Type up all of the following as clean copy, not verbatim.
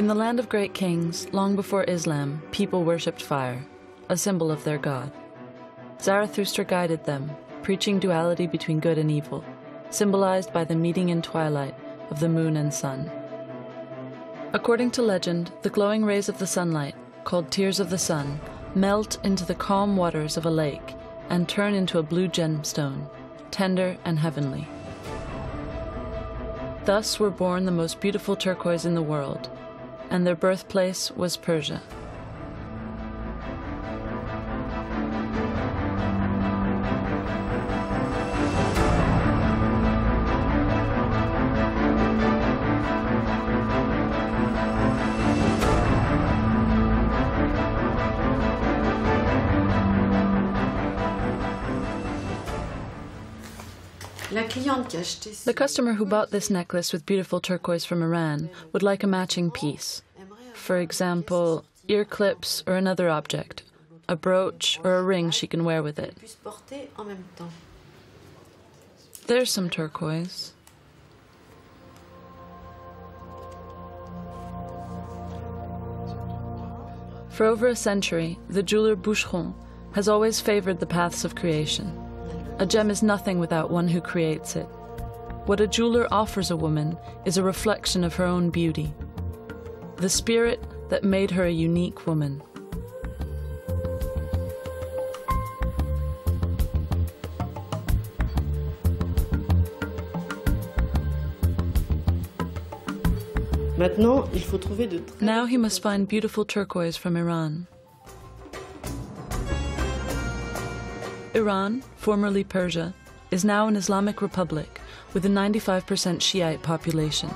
In the land of great kings, long before Islam, people worshipped fire, a symbol of their god. Zarathustra guided them, preaching duality between good and evil, symbolized by the meeting in twilight of the moon and sun. According to legend, the glowing rays of the sunlight, called tears of the sun, melt into the calm waters of a lake and turn into a blue gemstone, tender and heavenly. Thus were born the most beautiful turquoise in the world, and their birthplace was Persia. The customer who bought this necklace with beautiful turquoise from Iran would like a matching piece. For example, ear clips or another object, a brooch or a ring she can wear with it. There's some turquoise. For over a century, the jeweler Boucheron has always favored the paths of creation. A gem is nothing without one who creates it. What a jeweler offers a woman is a reflection of her own beauty, the spirit that made her a unique woman. Now he must find beautiful turquoise from Iran. Iran, formerly Persia, is now an Islamic republic with a 95% Shiite population.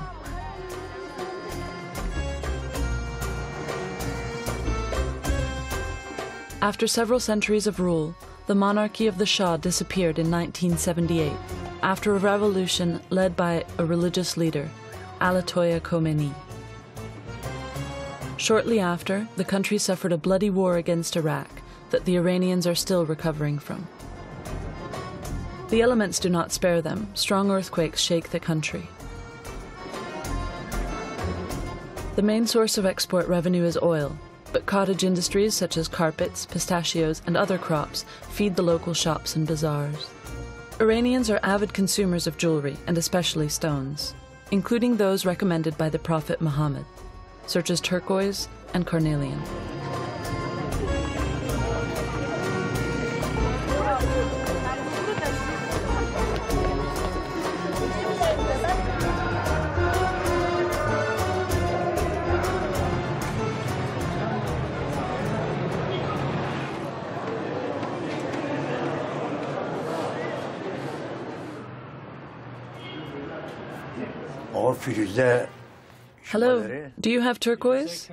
After several centuries of rule, the monarchy of the Shah disappeared in 1978 after a revolution led by a religious leader, Ayatollah Khomeini. Shortly after, the country suffered a bloody war against Iraq that the Iranians are still recovering from. The elements do not spare them. Strong earthquakes shake the country. The main source of export revenue is oil, but cottage industries such as carpets, pistachios, and other crops feed the local shops and bazaars. Iranians are avid consumers of jewelry, and especially stones, including those recommended by the Prophet Muhammad, such as turquoise and carnelian. Hello, do you have turquoise?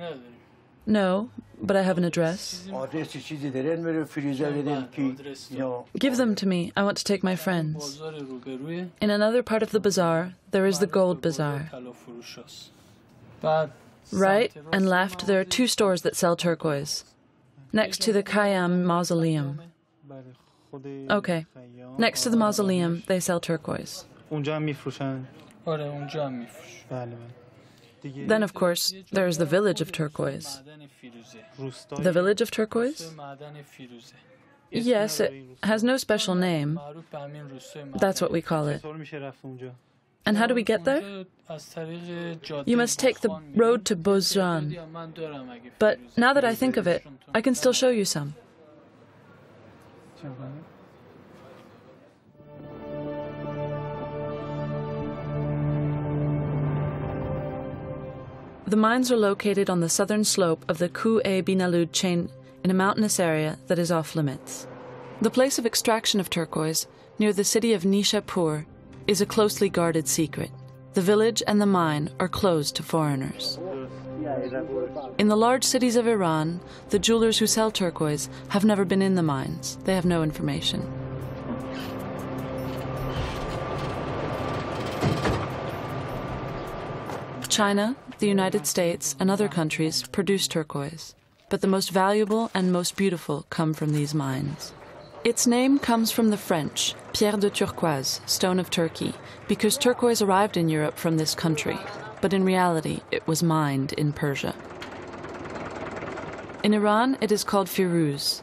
No, but I have an address. Give them to me. I want to take my friends. In another part of the bazaar, there is the Gold Bazaar. Right and left, there are two stores that sell turquoise, next to the Khayyam Mausoleum. Okay, next to the mausoleum, they sell turquoise. Then, of course, there is the Village of Turquoise. The Village of Turquoise? Yes, it has no special name. That's what we call it. And how do we get there? You must take the road to Bozran. But now that I think of it, I can still show you some. The mines are located on the southern slope of the Kuh-e-Binalud chain in a mountainous area that is off limits. The place of extraction of turquoise, near the city of Nishapur, is a closely guarded secret. The village and the mine are closed to foreigners. In the large cities of Iran, the jewelers who sell turquoise have never been in the mines. They have no information. China, the United States, and other countries produce turquoise, but the most valuable and most beautiful come from these mines. Its name comes from the French, pierre de turquoise, stone of Turkey, because turquoise arrived in Europe from this country. but in reality it was mined in Persia. In Iran it is called Firuz,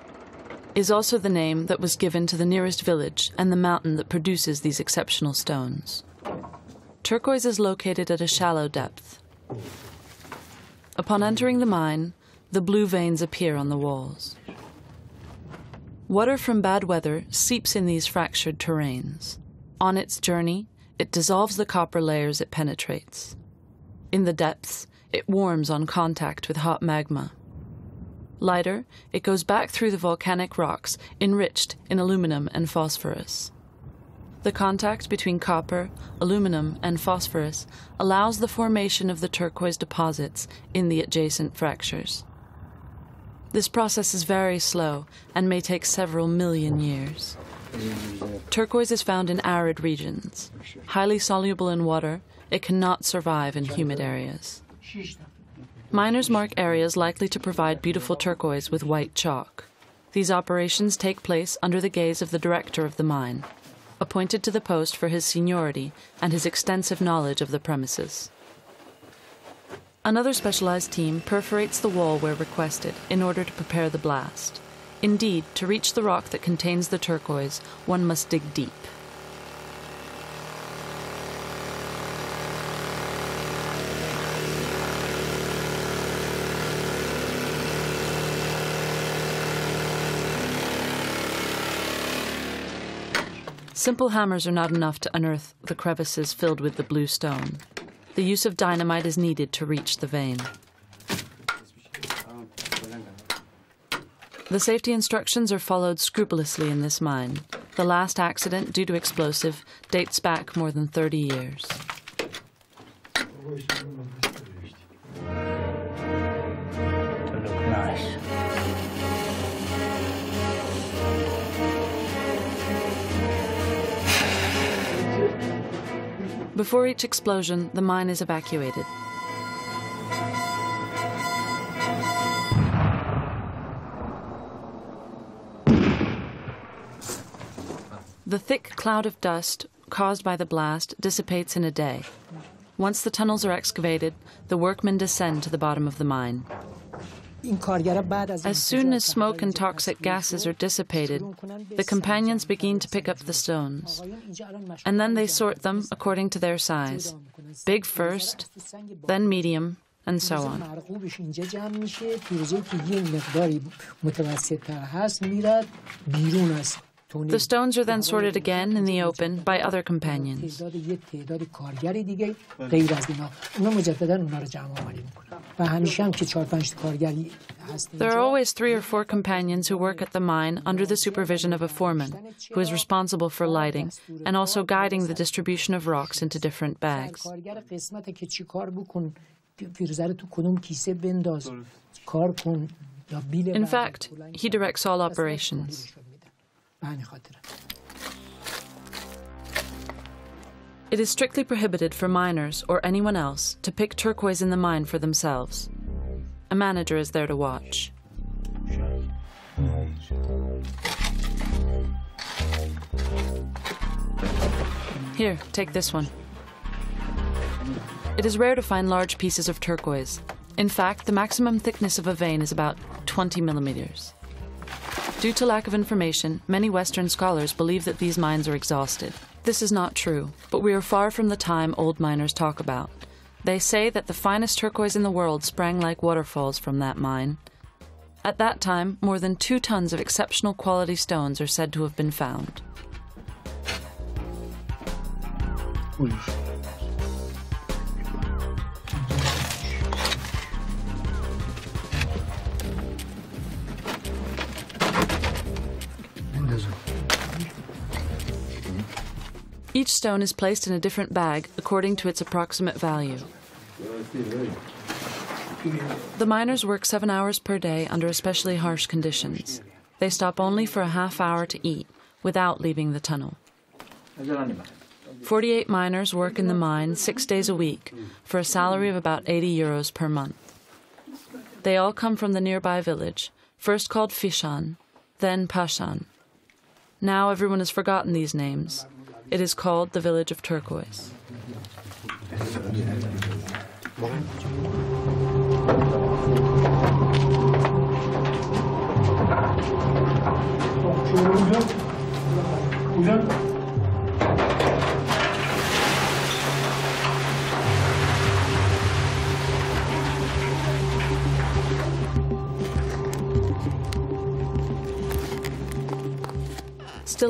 is also the name that was given to the nearest village and the mountain that produces these exceptional stones. Turquoise is located at a shallow depth. Upon entering the mine, the blue veins appear on the walls. Water from bad weather seeps in these fractured terrains. On its journey, it dissolves the copper layers it penetrates. In the depths, it warms on contact with hot magma. Lighter, it goes back through the volcanic rocks, enriched in aluminum and phosphorus. The contact between copper, aluminum, and phosphorus allows the formation of the turquoise deposits in the adjacent fractures. This process is very slow and may take several million years. Turquoise is found in arid regions. Highly soluble in water, it cannot survive in humid areas. Miners mark areas likely to provide beautiful turquoise with white chalk. These operations take place under the gaze of the director of the mine, appointed to the post for his seniority and his extensive knowledge of the premises. Another specialized team perforates the wall where requested in order to prepare the blast. Indeed, to reach the rock that contains the turquoise, one must dig deep. Simple hammers are not enough to unearth the crevices filled with the blue stone. The use of dynamite is needed to reach the vein. The safety instructions are followed scrupulously in this mine. The last accident due to explosive dates back more than 30 years. Before each explosion, the mine is evacuated. The thick cloud of dust caused by the blast dissipates in a day. Once the tunnels are excavated, the workmen descend to the bottom of the mine. As soon as smoke and toxic gases are dissipated, the companions begin to pick up the stones. And then they sort them according to their size. Big first, then medium, and so on. The stones are then sorted again in the open by other companions. There are always 3 or 4 companions who work at the mine under the supervision of a foreman, who is responsible for lighting and also guiding the distribution of rocks into different bags. In fact, he directs all operations. It is strictly prohibited for miners or anyone else to pick turquoise in the mine for themselves. A manager is there to watch. Here, take this one. It is rare to find large pieces of turquoise. In fact, the maximum thickness of a vein is about 20 millimeters. Due to lack of information, many Western scholars believe that these mines are exhausted. This is not true, but we are far from the time old miners talk about. They say that the finest turquoise in the world sprang like waterfalls from that mine. At that time, more than 2 tons of exceptional quality stones are said to have been found. Each stone is placed in a different bag according to its approximate value. The miners work 7 hours per day under especially harsh conditions. They stop only for a half hour to eat, without leaving the tunnel. 48 miners work in the mine 6 days a week, for a salary of about 80 euros per month. They all come from the nearby village, first called Fishan, then Pashan. Now everyone has forgotten these names. It is called the Village of Turquoise. Still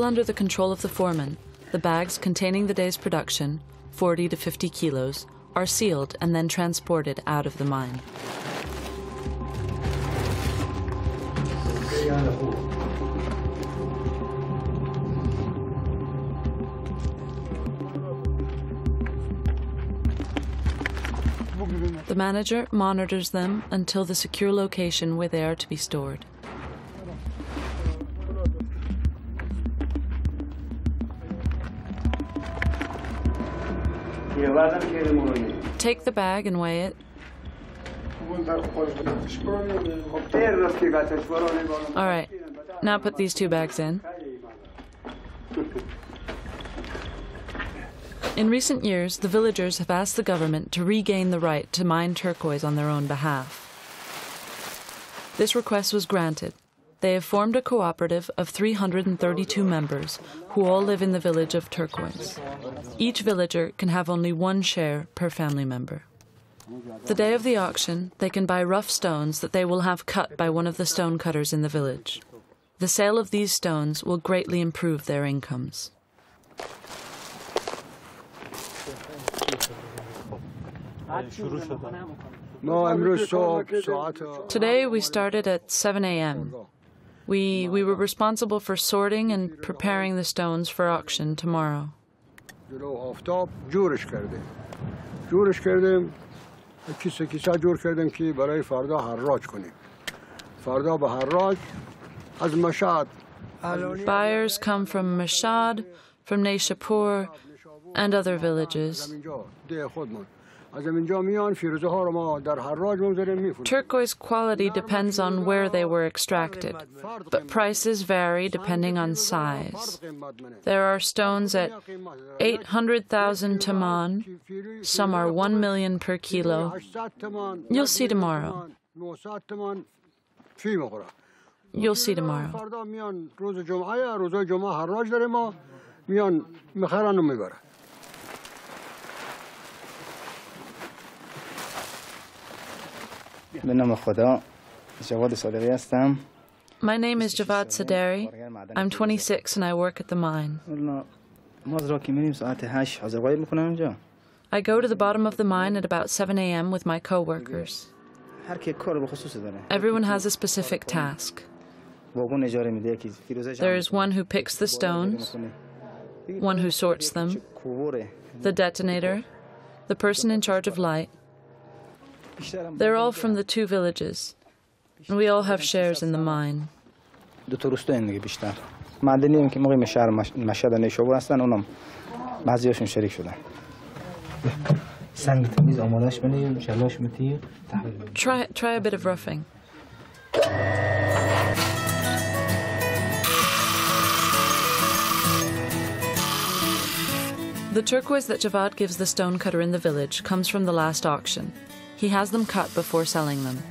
under the control of the foreman, the bags containing the day's production, 40 to 50 kilos, are sealed and then transported out of the mine. The manager monitors them until the secure location where they are to be stored. Take the bag and weigh it. All right, now put these 2 bags in. In recent years, the villagers have asked the government to regain the right to mine turquoise on their own behalf. This request was granted. They have formed a cooperative of 332 members who all live in the village of Turquoise. Each villager can have only 1 share per family member. The day of the auction, they can buy rough stones that they will have cut by one of the stone cutters in the village. The sale of these stones will greatly improve their incomes. Today we started at 7 a.m. We were responsible for sorting and preparing the stones for auction tomorrow. Buyers come from Mashad, from Nishapur, and other villages. Turquoise quality depends on where they were extracted, but prices vary depending on size. There are stones at 800,000 taman, some are 1 million per kilo. You'll see tomorrow. You'll see tomorrow. My name is Javad Saderi. I'm 26 and I work at the mine. I go to the bottom of the mine at about 7 a.m. with my co-workers. Everyone has a specific task. There is one who picks the stones, one who sorts them, the detonator, the person in charge of light. They're all from the 2 villages, and we all have shares in the mine. Try a bit of roughing. The turquoise that Javad gives the stone cutter in the village comes from the last auction. He has them cut before selling them.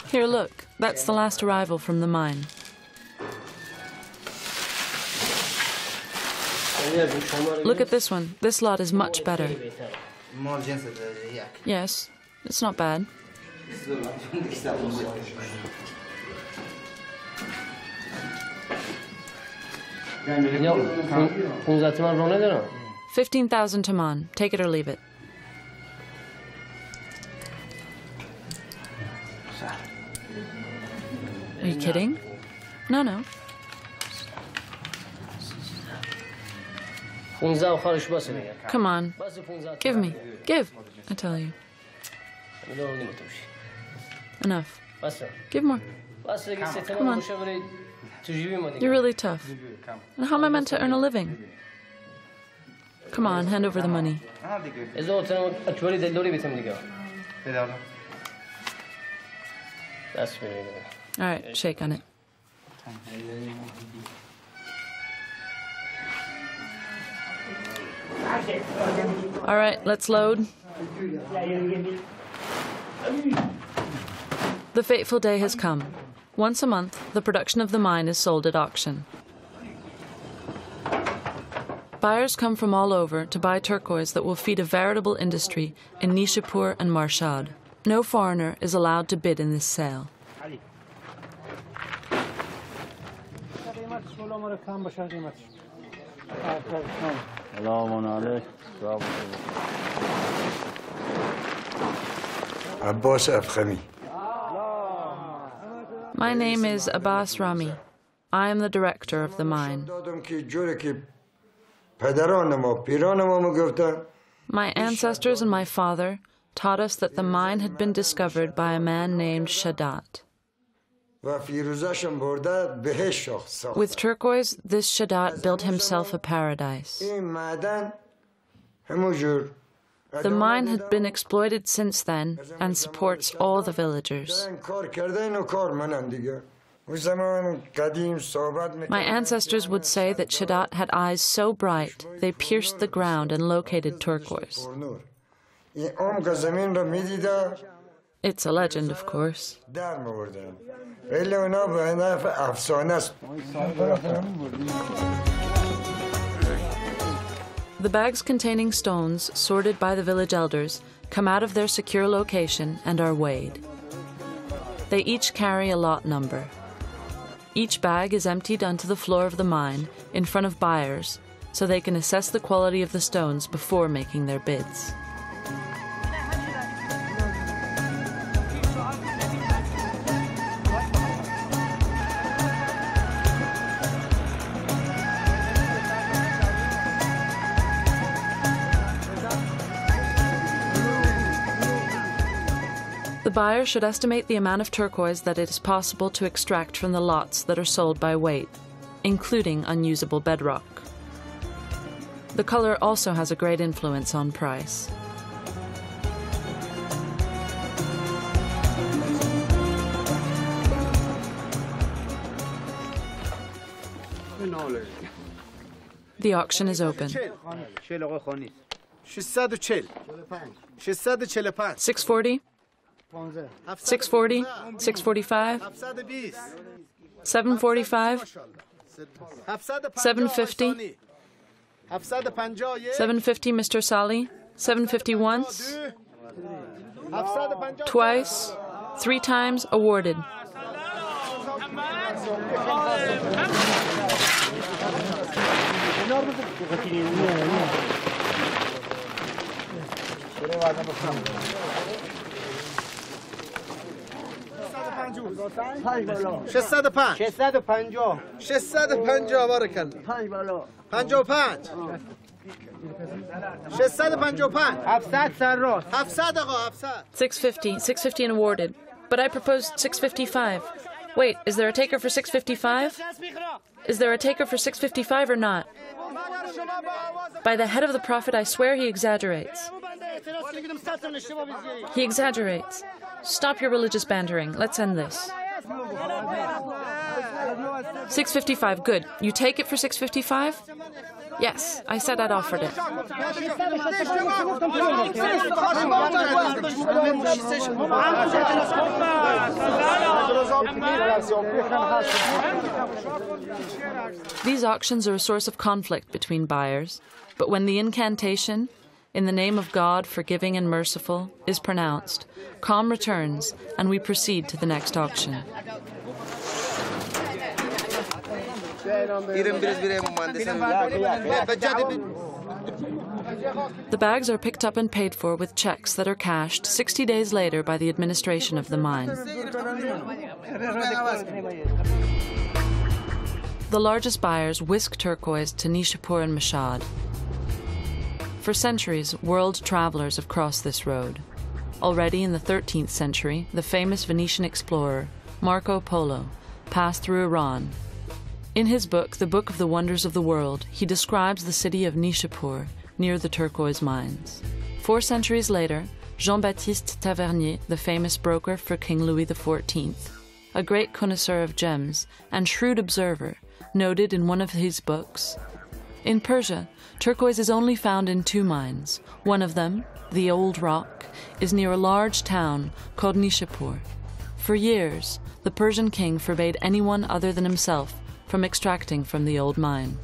Here, look. That's the last arrival from the mine. Look at this one. This lot is much better. Yes, it's not bad. 15,000 taman. Take it or leave it. Are you kidding? No, no. Come on. Give me. Give, I tell you. Enough. Give more. Come on. You're really tough. And how am I meant to earn a living? Come on, hand over the money. All right, shake on it. All right, let's load. The fateful day has come. Once a month, the production of the mine is sold at auction. Buyers come from all over to buy turquoise that will feed a veritable industry in Nishapur and Mashad. No foreigner is allowed to bid in this sale. My name is Abbas Rami. I am the director of the mine. My ancestors and my father taught us that the mine had been discovered by a man named Shadat. With turquoise, this Shadat built himself a paradise. The mine had been exploited since then and supports all the villagers. My ancestors would say that Shadat had eyes so bright they pierced the ground and located turquoise. It's a legend, of course. The bags containing stones, sorted by the village elders, come out of their secure location and are weighed. They each carry a lot number. Each bag is emptied onto the floor of the mine in front of buyers so they can assess the quality of the stones before making their bids. The buyer should estimate the amount of turquoise that it is possible to extract from the lots that are sold by weight, including unusable bedrock. The color also has a great influence on price. The auction is open. 640? 640, 645, 745, 750, 750, Mr. Sali, 750 once, twice, 3 times, awarded. $650 and awarded. But I proposed 655. Wait, is there a taker for 655? Is there a taker for 655 or not? By the head of the Prophet, I swear he exaggerates. He exaggerates. Stop your religious bantering. Let's end this. 655, good. You take it for 655? Yes, I said I'd offered it. These auctions are a source of conflict between buyers, but when the incantation, "In the name of God, forgiving and merciful," is pronounced, calm returns, and we proceed to the next auction. The bags are picked up and paid for with checks that are cashed 60 days later by the administration of the mine. The largest buyers whisk turquoise to Nishapur and Mashad. For centuries, world travelers have crossed this road. Already in the 13th century, the famous Venetian explorer, Marco Polo, passed through Iran. In his book, The Book of the Wonders of the World, he describes the city of Nishapur, near the turquoise mines. 4 centuries later, Jean-Baptiste Tavernier, the famous broker for King Louis XIV, a great connoisseur of gems and shrewd observer, noted in one of his books, "In Persia, turquoise is only found in 2 mines. One of them, the Old Rock, is near a large town called Nishapur. For years, the Persian king forbade anyone other than himself from extracting from the old mine."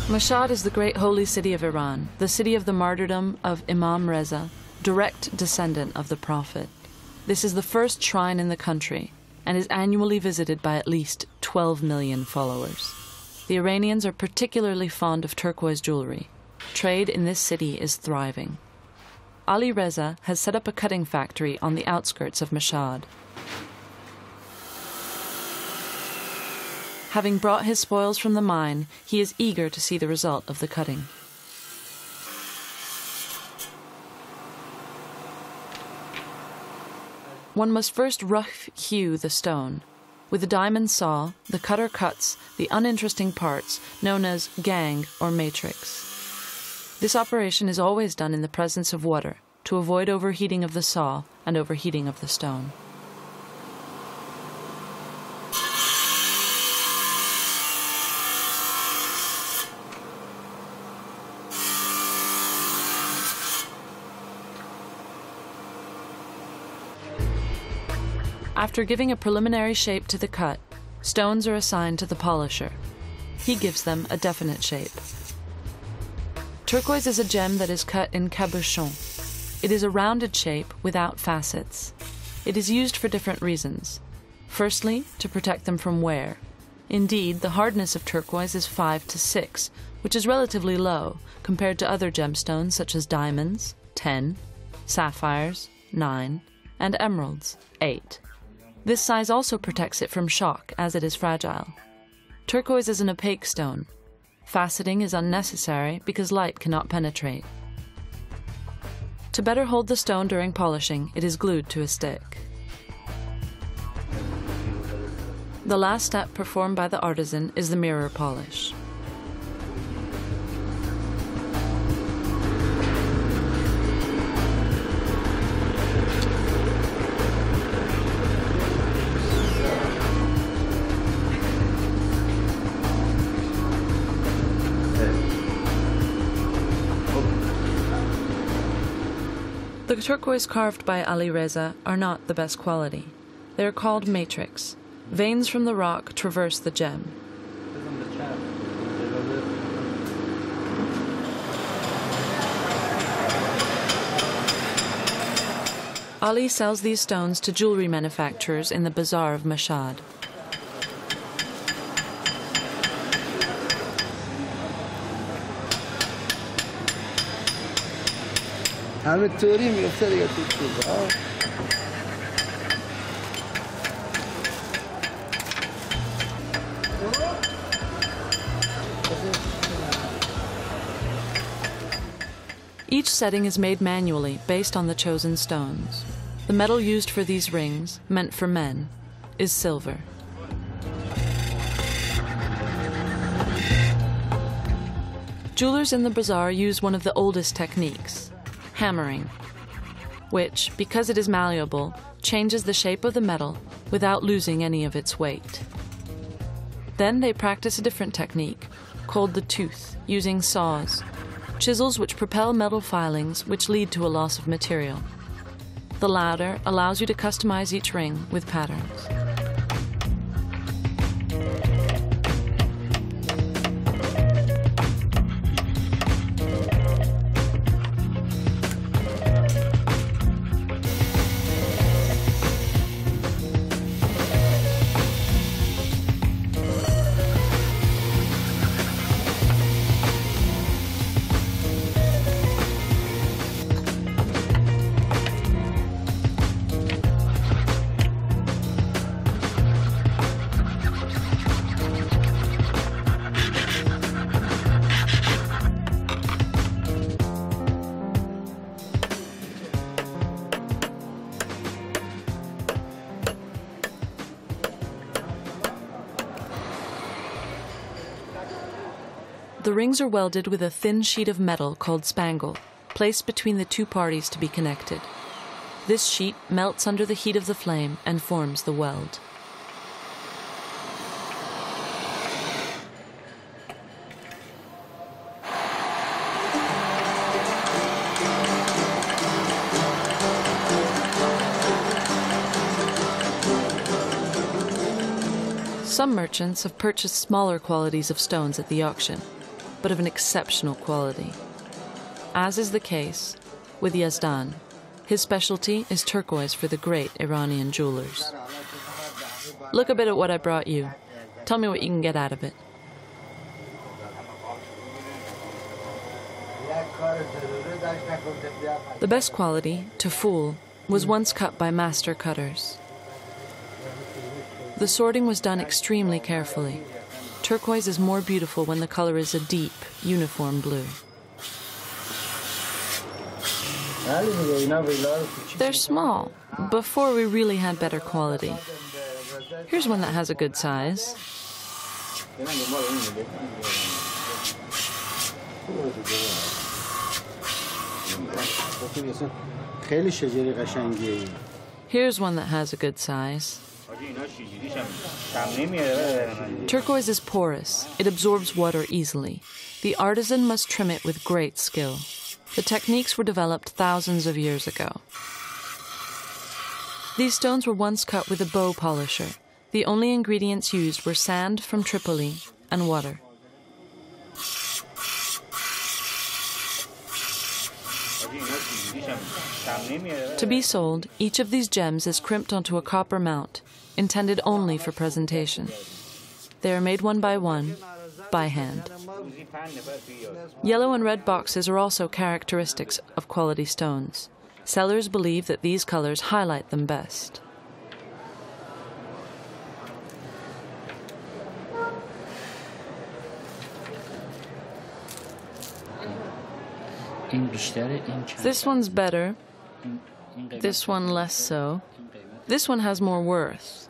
Mashad is the great holy city of Iran, the city of the martyrdom of Imam Reza, direct descendant of the Prophet. This is the first shrine in the country and is annually visited by at least 12 million followers. The Iranians are particularly fond of turquoise jewelry. Trade in this city is thriving. Ali Reza has set up a cutting factory on the outskirts of Mashad. Having brought his spoils from the mine, he is eager to see the result of the cutting. One must first rough hew the stone. With a diamond saw, the cutter cuts the uninteresting parts known as gangue or matrix. This operation is always done in the presence of water to avoid overheating of the saw and overheating of the stone. After giving a preliminary shape to the cut, stones are assigned to the polisher. He gives them a definite shape. Turquoise is a gem that is cut in cabochon. It is a rounded shape without facets. It is used for different reasons. Firstly, to protect them from wear. Indeed, the hardness of turquoise is 5 to 6, which is relatively low compared to other gemstones such as diamonds, 10, sapphires, 9, and emeralds, 8. This size also protects it from shock, as it is fragile. Turquoise is an opaque stone. Faceting is unnecessary because light cannot penetrate. To better hold the stone during polishing, it is glued to a stick. The last step performed by the artisan is the mirror polish. The turquoise carved by Ali Reza are not the best quality. They are called matrix. Veins from the rock traverse the gem. Ali sells these stones to jewelry manufacturers in the bazaar of Mashad. Each setting is made manually based on the chosen stones. The metal used for these rings, meant for men, is silver. Jewelers in the bazaar use one of the oldest techniques, hammering, which, because it is malleable, changes the shape of the metal without losing any of its weight. Then they practice a different technique, called the tooth, using saws, chisels which propel metal filings which lead to a loss of material. The latter allows you to customize each ring with patterns. The rings are welded with a thin sheet of metal called spangle, placed between the two parties to be connected. This sheet melts under the heat of the flame and forms the weld. Some merchants have purchased smaller qualities of stones at the auction, but of an exceptional quality. As is the case with Yazdan, his specialty is turquoise for the great Iranian jewelers. Look a bit at what I brought you. Tell me what you can get out of it. The best quality, taful, was once cut by master cutters. The sorting was done extremely carefully. Turquoise is more beautiful when the color is a deep, uniform blue. They're small, before we really had better quality. Here's one that has a good size. Here's one that has a good size. Turquoise is porous. It absorbs water easily. The artisan must trim it with great skill. The techniques were developed thousands of years ago. These stones were once cut with a bow polisher. The only ingredients used were sand from Tripoli and water. To be sold, each of these gems is crimped onto a copper mount, intended only for presentation. They are made one, by hand. Yellow and red boxes are also characteristics of quality stones. Sellers believe that these colors highlight them best. This one's better. This one less so. This one has more worth.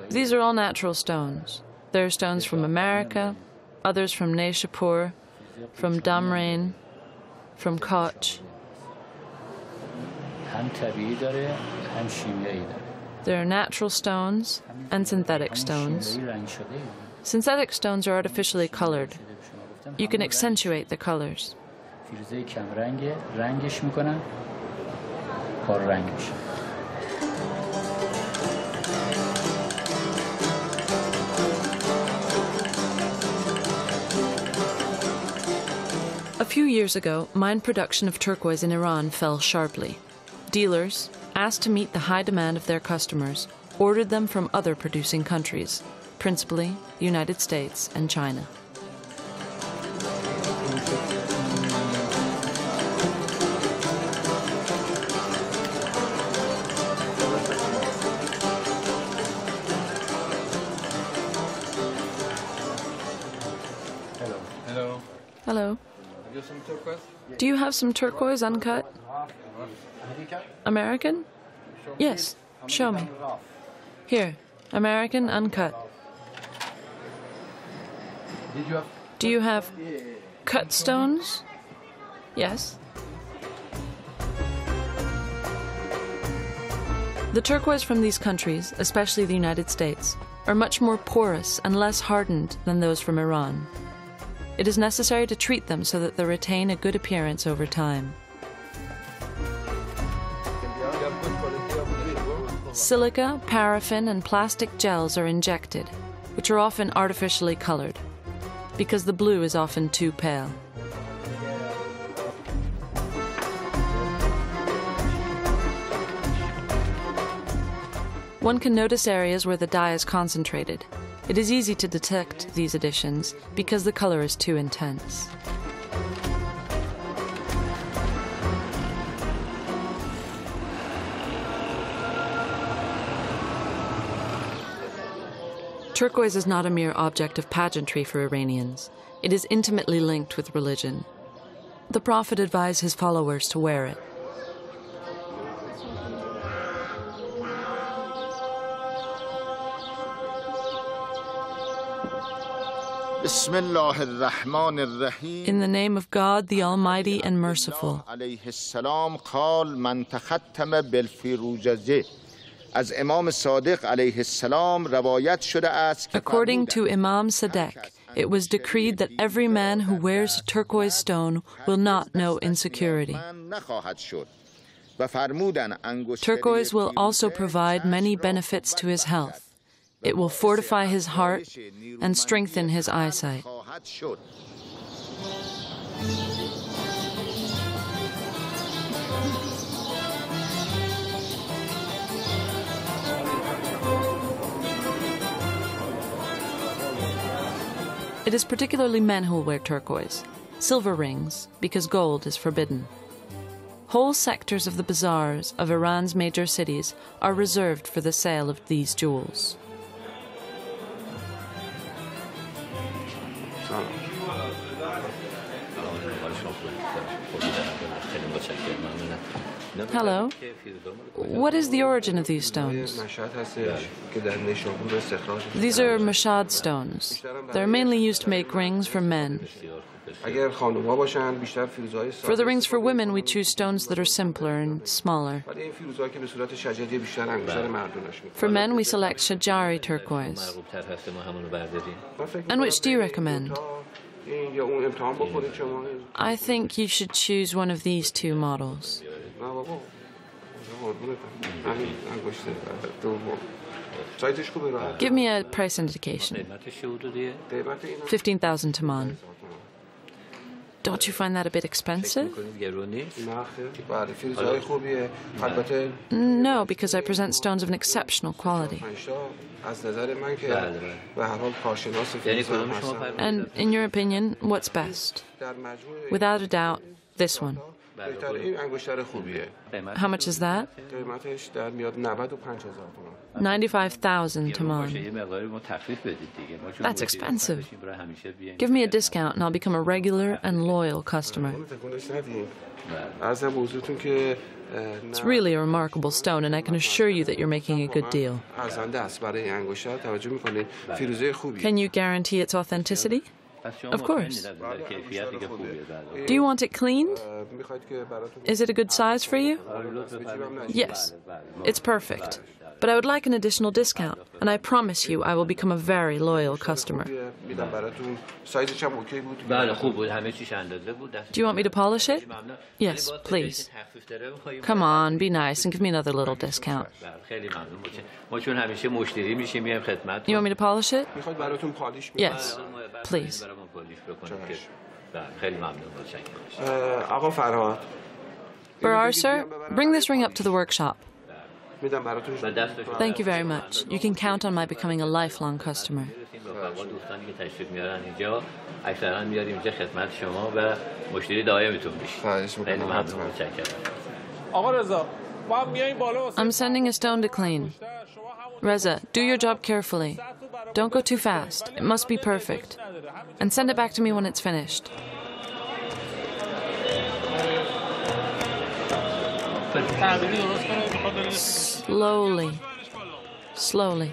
These are all natural stones. There are stones from America, others from Nishapur, from Damrain, from Koch. There are natural stones and synthetic stones. Synthetic stones are artificially colored. You can accentuate the colors. A few years ago, mine production of turquoise in Iran fell sharply. Dealers, asked to meet the high demand of their customers, ordered them from other producing countries, principally the United States and China. Hello. Hello. Have you some turquoise? Do you have some turquoise uncut? American? Yes, show me. Here, American uncut. Do you have cut stones? Yes. The turquoise from these countries, especially the United States, are much more porous and less hardened than those from Iran. It is necessary to treat them so that they retain a good appearance over time. Silica, paraffin, and plastic gels are injected, which are often artificially colored, because the blue is often too pale. One can notice areas where the dye is concentrated. It is easy to detect these additions because the color is too intense. Turquoise is not a mere object of pageantry for Iranians. It is intimately linked with religion. The Prophet advised his followers to wear it. In the name of God, the Almighty and Merciful. According to Imam Sadek, it was decreed that every man who wears a turquoise stone will not know insecurity. Turquoise will also provide many benefits to his health. It will fortify his heart and strengthen his eyesight. It is particularly men who will wear turquoise, silver rings, because gold is forbidden. Whole sectors of the bazaars of Iran's major cities are reserved for the sale of these jewels. Hello. What is the origin of these stones? These are Mashad stones. They're mainly used to make rings for men. For the rings for women, we choose stones that are simpler and smaller. For men, we select Shajari turquoise. And which do you recommend? I think you should choose one of these two models. Give me a price indication. 15,000 taman. Don't you find that a bit expensive? No, because I present stones of an exceptional quality. And in your opinion, what's best? Without a doubt, this one. How much is that? 95,000 taman. That's expensive. Give me a discount and I'll become a regular and loyal customer. It's really a remarkable stone, and I can assure you that you're making a good deal. Can you guarantee its authenticity? Of course. Do you want it cleaned? Is it a good size for you? Yes, it's perfect. But I would like an additional discount, and I promise you I will become a very loyal customer. Do you want me to polish it? Yes, please. Come on, be nice and give me another little discount. You want me to polish it? Yes, please. Barar, sir, bring this ring up to the workshop. Thank you very much. You can count on my becoming a lifelong customer. I'm sending a stone to clean. Reza, do your job carefully. Don't go too fast. It must be perfect. And send it back to me when it's finished. Slowly. Slowly.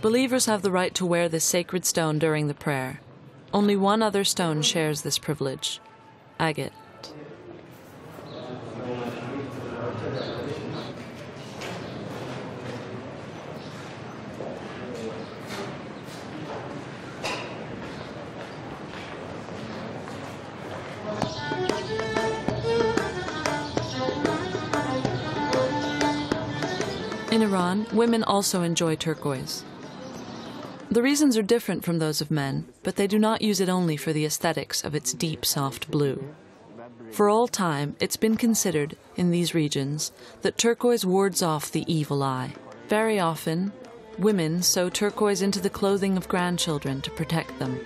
Believers have the right to wear this sacred stone during the prayer. Only one other stone shares this privilege: agate. In Iran, women also enjoy turquoise. The reasons are different from those of men, but they do not use it only for the aesthetics of its deep, soft blue. For all time, it's been considered, in these regions, that turquoise wards off the evil eye. Very often, women sew turquoise into the clothing of grandchildren to protect them.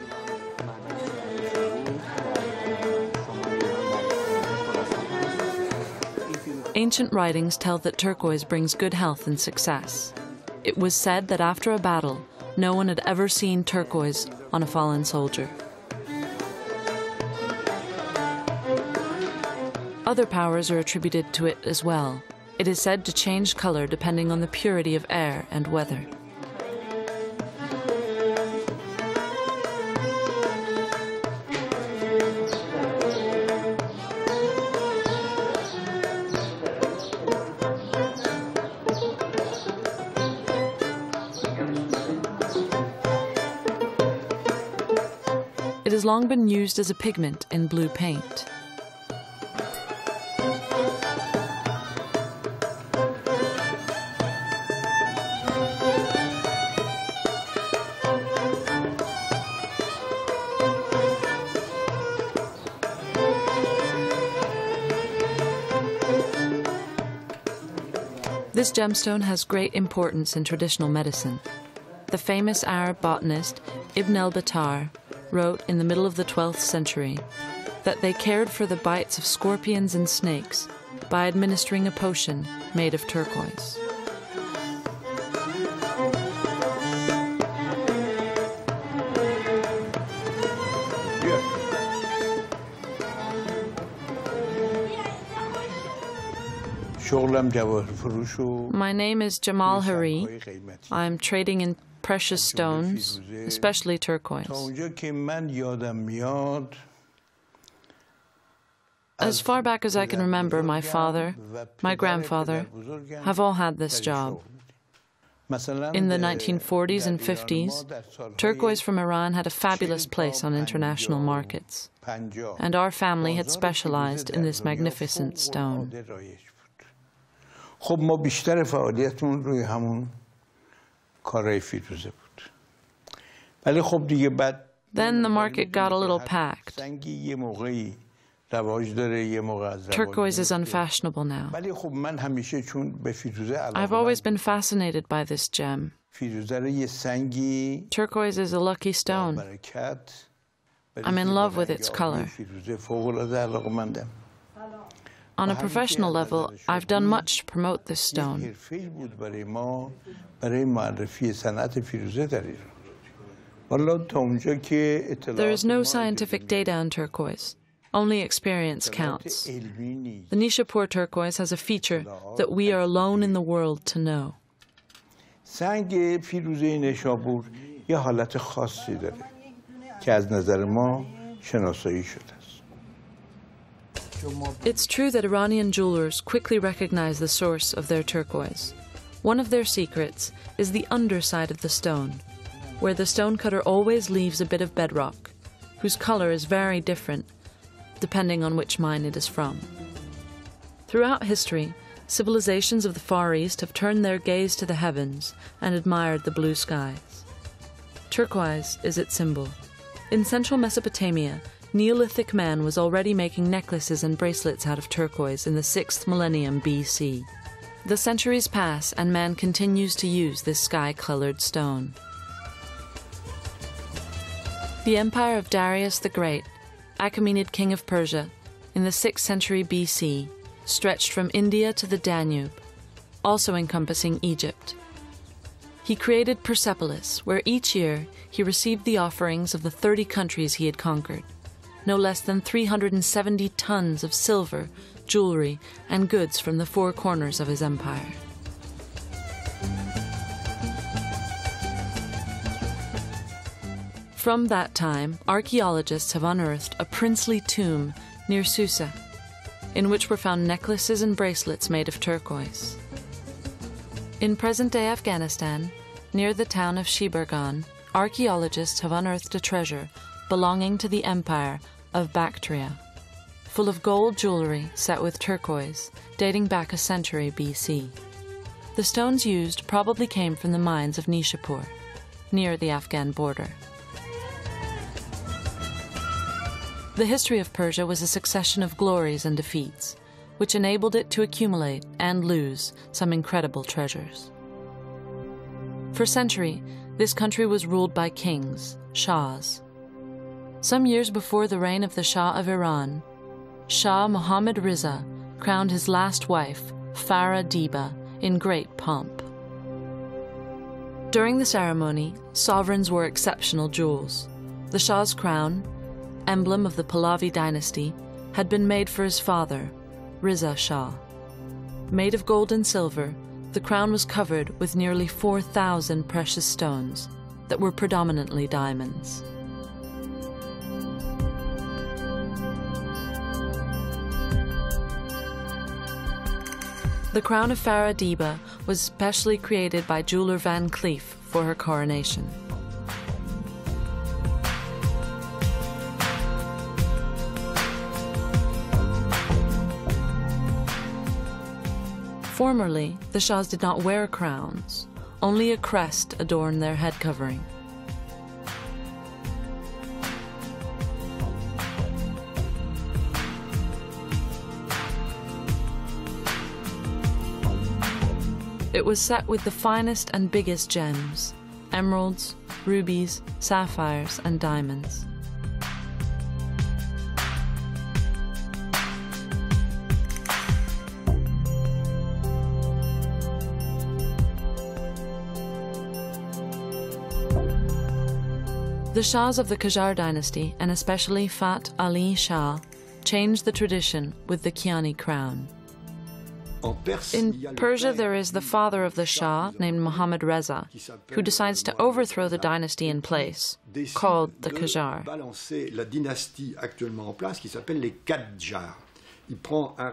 Ancient writings tell that turquoise brings good health and success. It was said that after a battle, no one had ever seen turquoise on a fallen soldier. Other powers are attributed to it as well. It is said to change color depending on the purity of air and weather. It has long been used as a pigment in blue paint. This gemstone has great importance in traditional medicine. The famous Arab botanist Ibn al-Battar wrote in the middle of the 12th century that they cared for the bites of scorpions and snakes by administering a potion made of turquoise. My name is Jamal Hari. I'm trading in precious stones, especially turquoise. As far back as I can remember, my father, my grandfather have all had this job. In the 1940s and 50s, turquoise from Iran had a fabulous place on international markets, and our family had specialized in this magnificent stone. خب ما بیشتر فعالیتمون روی همون کارهای فیروزه بود. ولی خب دیگه بعد Then the market got a little packed. سنگی یه موقعی رواج داره یه موقع از رواج. Turquoise is unfashionable now. ولی خب من همیشه چون به فیروزه علاقه I've always been fascinated by this gem. فیروزه رو یه سنگی Turquoise is a lucky stone. برکت. I'm in love with its color. فیروزه فوق‌العاده علاقه‌مندم. On a professional level, I've done much to promote this stone. There is no scientific data on turquoise. Only experience counts. The Nishapur turquoise has a feature that we are alone in the world to know. سنگ فیروزه نشابور یه حالت خاصی داره که از نظر ما شناسایی شده. It's true that Iranian jewelers quickly recognize the source of their turquoise. One of their secrets is the underside of the stone, where the stonecutter always leaves a bit of bedrock, whose color is very different depending on which mine it is from. Throughout history, civilizations of the Far East have turned their gaze to the heavens and admired the blue skies. Turquoise is its symbol. In central Mesopotamia, Neolithic man was already making necklaces and bracelets out of turquoise in the 6th millennium BC. The centuries pass and man continues to use this sky-colored stone. The empire of Darius the Great, Achaemenid king of Persia, in the 6th century BC, stretched from India to the Danube, also encompassing Egypt. He created Persepolis, where each year he received the offerings of the 30 countries he had conquered. No less than 370 tons of silver, jewelry, and goods from the 4 corners of his empire. From that time, archaeologists have unearthed a princely tomb near Susa, in which were found necklaces and bracelets made of turquoise. In present-day Afghanistan, near the town of Shibargan, archaeologists have unearthed a treasure belonging to the empire of Bactria, full of gold jewelry set with turquoise, dating back a century BC. The stones used probably came from the mines of Nishapur, near the Afghan border. The history of Persia was a succession of glories and defeats, which enabled it to accumulate and lose some incredible treasures. For centuries, this country was ruled by kings, shahs. Some years before the reign of the Shah of Iran, Shah Muhammad Riza crowned his last wife, Farah Diba, in great pomp. During the ceremony, sovereigns wore exceptional jewels. The Shah's crown, emblem of the Pahlavi dynasty, had been made for his father, Riza Shah. Made of gold and silver, the crown was covered with nearly 4,000 precious stones that were predominantly diamonds. The crown of Farah Diba was specially created by jeweler Van Cleef for her coronation. Formerly, the Shahs did not wear crowns. Only a crest adorned their head covering. It was set with the finest and biggest gems, emeralds, rubies, sapphires, and diamonds. The Shahs of the Qajar dynasty, and especially Fat Ali Shah, changed the tradition with the Kiani crown. In Persia, there is the father of the Shah, named Muhammad Reza, who decides to overthrow the dynasty in place, called the Qajar.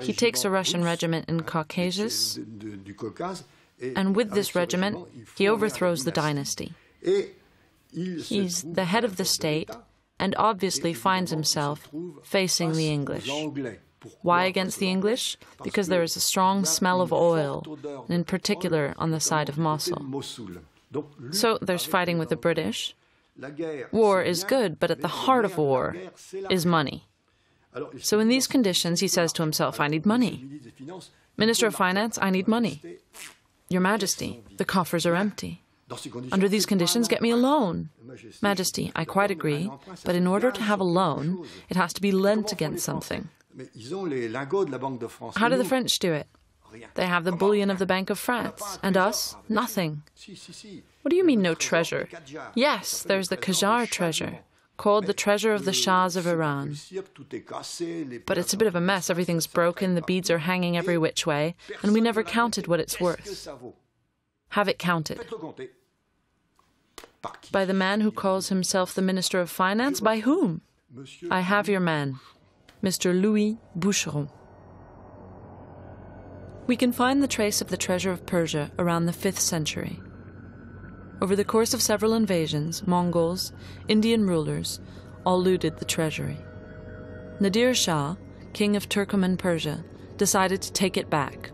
He takes a Russian regiment in Caucasus, and with this regiment, he overthrows the dynasty. He's the head of the state and obviously finds himself facing the English. Why against the English? Because there is a strong smell of oil, and in particular on the side of Mosul. So there's fighting with the British. War is good, but at the heart of war is money. So in these conditions, he says to himself, I need money. Minister of Finance, I need money. Your Majesty, the coffers are empty. Under these conditions, get me a loan. Majesty, I quite agree, but in order to have a loan, it has to be lent against something. How do the French do it? They have the bullion of the Bank of France. And us? Nothing. What do you mean, no treasure? Yes, there's the Qajar treasure, called the treasure of the Shahs of Iran. But it's a bit of a mess. Everything's broken, the beads are hanging every which way, and we never counted what it's worth. Have it counted. By the man who calls himself the Minister of Finance? By whom? I have your man, Mr. Louis Boucheron. We can find the trace of the treasure of Persia around the 5th century. Over the course of several invasions, Mongols, Indian rulers, all looted the treasury. Nadir Shah, king of Turkoman Persia, decided to take it back,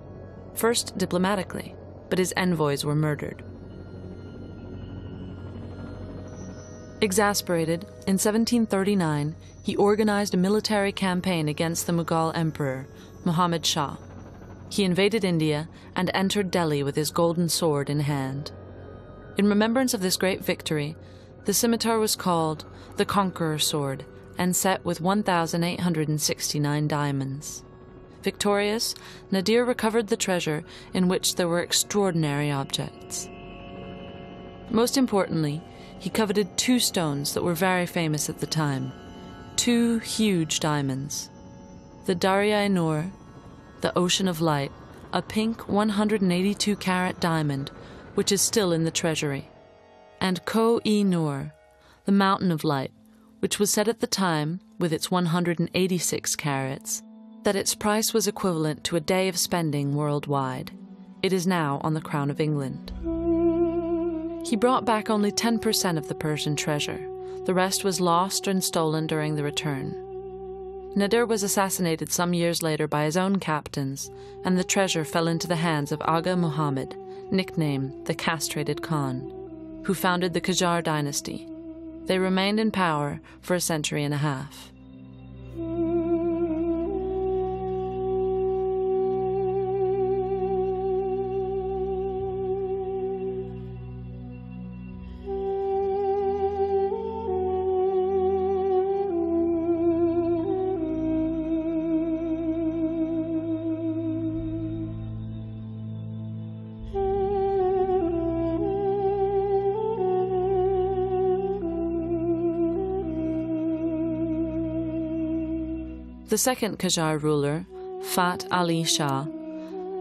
first diplomatically, but his envoys were murdered. Exasperated, in 1739, he organized a military campaign against the Mughal emperor, Muhammad Shah. He invaded India and entered Delhi with his golden sword in hand. In remembrance of this great victory, the scimitar was called the Conqueror's Sword and set with 1,869 diamonds. Victorious, Nadir recovered the treasure, in which there were extraordinary objects. Most importantly, he coveted 2 stones that were very famous at the time, 2 huge diamonds. The Darya-i-Noor, the Ocean of Light, a pink 182-carat diamond, which is still in the treasury, and Koh-i-Noor, the Mountain of Light, which was said at the time, with its 186 carats, that its price was equivalent to a day of spending worldwide. It is now on the Crown of England. He brought back only 10% of the Persian treasure. The rest was lost and stolen during the return. Nadir was assassinated some years later by his own captains, and the treasure fell into the hands of Aga Muhammad, nicknamed the Castrated Khan, who founded the Qajar dynasty. They remained in power for a century and a half. The second Qajar ruler, Fat Ali Shah,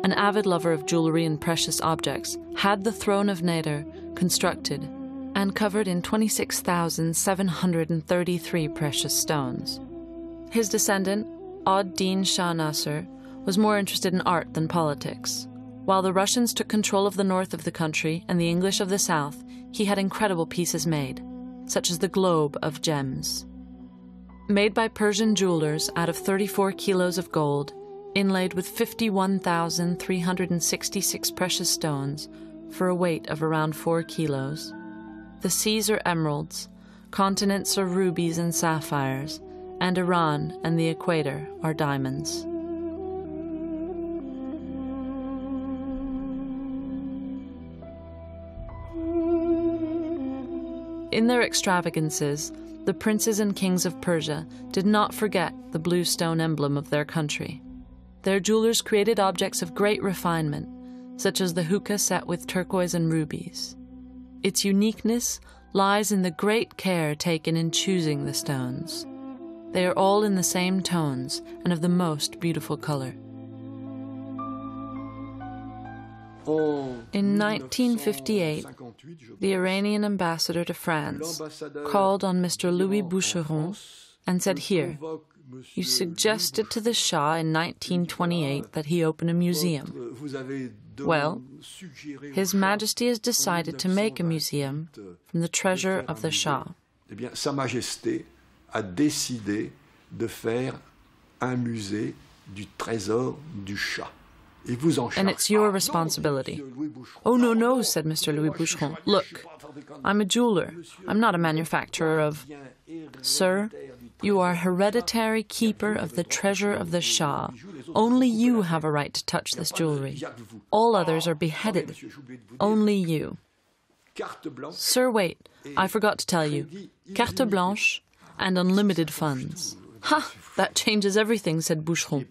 an avid lover of jewelry and precious objects, had the throne of Nader constructed and covered in 26,733 precious stones. His descendant, Ad-Din Shah Nasser, was more interested in art than politics. While the Russians took control of the north of the country and the English of the south, he had incredible pieces made, such as the globe of gems. Made by Persian jewelers out of 34 kilos of gold, inlaid with 51,366 precious stones for a weight of around 4 kilos. The seas are emeralds, continents are rubies and sapphires, and Iran and the equator are diamonds. In their extravagances, the princes and kings of Persia did not forget the blue stone emblem of their country. Their jewelers created objects of great refinement, such as the hookah set with turquoise and rubies. Its uniqueness lies in the great care taken in choosing the stones. They are all in the same tones and of the most beautiful color. In 1958, the Iranian ambassador to France called on Mr. Louis Boucheron and said, "Here, you suggested to the Shah in 1928 that he open a museum. Well, His Majesty has decided to make a museum from the treasure of the Shah." Eh bien, Sa Majesté a décidé de faire un musée du trésor du Shah. And it's your responsibility. "Oh, no, no," said Mr. Louis Boucheron. "Look, I'm a jeweler. I'm not a manufacturer of..." "Sir, you are hereditary keeper of the treasure of the Shah. Only you have a right to touch this jewelry. All others are beheaded. Only you." "Sir, wait, I forgot to tell you. Carte blanche and unlimited funds." "Ha! That changes everything," said Boucheron.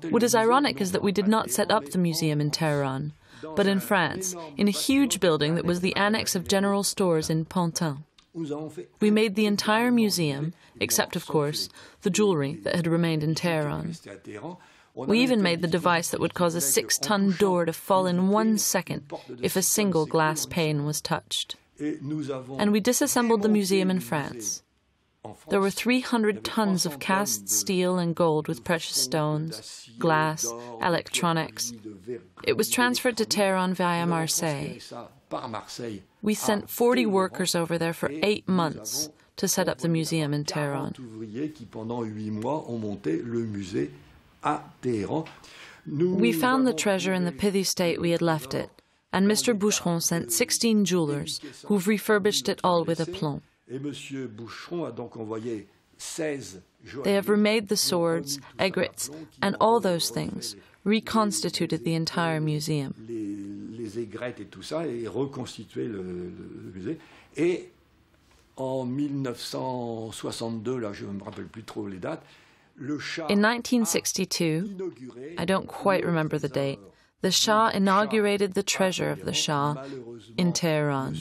What is ironic is that we did not set up the museum in Tehran, but in France, in a huge building that was the annex of general stores in Pantin. We made the entire museum, except, of course, the jewelry that had remained in Tehran. We even made the device that would cause a 6-ton door to fall in 1 second if a single glass pane was touched. And we disassembled the museum in France. There were 300 tons of cast steel and gold with precious stones, glass, electronics. It was transferred to Tehran via Marseille. We sent 40 workers over there for 8 months to set up the museum in Tehran. We found the treasure in the pithy state we had left it, and Mr. Boucheron sent 16 jewelers who've refurbished it all with aplomb. They have remade the swords, aigrettes, and all those things, reconstituted the entire museum. In 1962, I don't quite remember the date, the Shah inaugurated the treasure of the Shah in Tehran.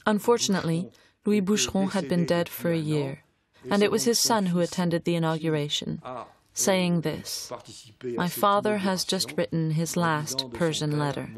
Unfortunately, Louis Boucheron had been dead for a year, and it was his son who attended the inauguration, saying this: "My father has just written his last Persian letter."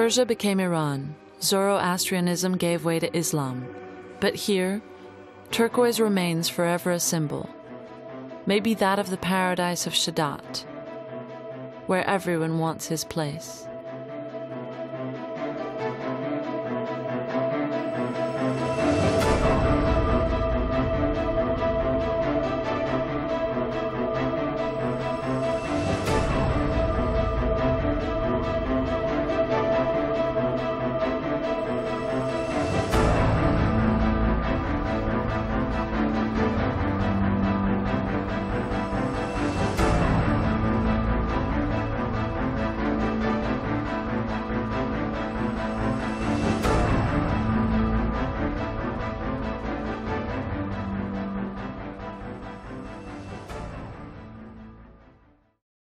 Persia became Iran. Zoroastrianism gave way to Islam. But here, turquoise remains forever a symbol. Maybe that of the paradise of Shadat, where everyone wants his place.